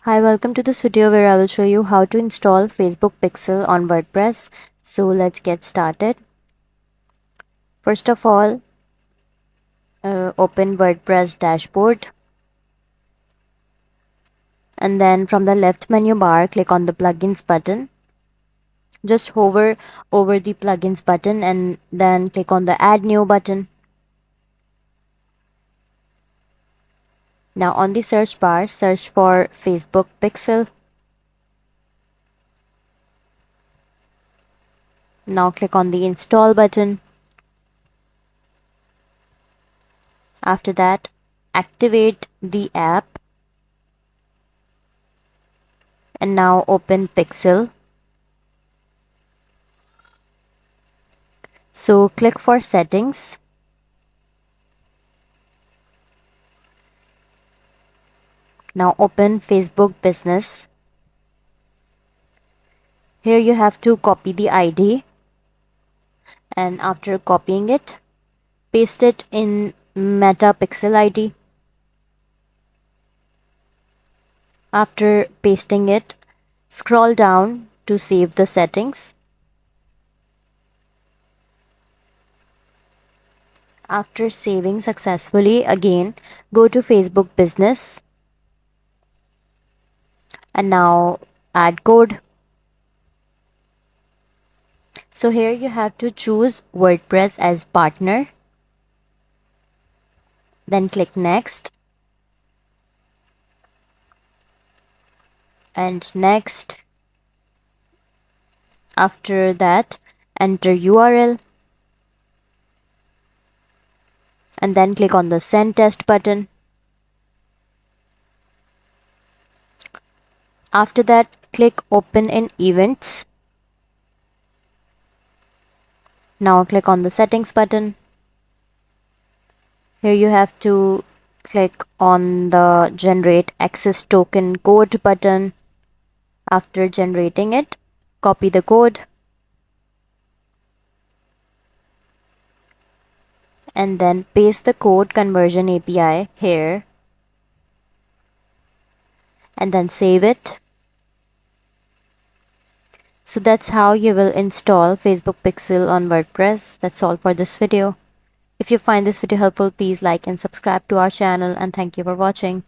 Hi, welcome to this video where I will show you how to install Facebook Pixel on WordPress. So let's get started. First of all, open WordPress dashboard, and then from the left menu bar, click on the plugins button. Just hover over the plugins button and then click on the add new button. Now on the search bar, search for Facebook Pixel. Now click on the install button. After that, activate the app and now open Pixel. So click for settings. Now open Facebook Business. Here you have to copy the ID, and after copying it, paste it in Meta Pixel ID. After pasting it, scroll down to save the settings. After saving successfully, again go to Facebook Business and now add code. So here you have to choose WordPress as partner. Then click next and next. After that, enter URL and then click on the send test button. After that, click open in events. Now click on the settings button. Here you have to click on the generate access token code button. After generating it, copy the code and then paste the code conversion API here and then save it. So that's how you will install Facebook Pixel on WordPress. That's all for this video. If you find this video helpful, please like and subscribe to our channel, and thank you for watching.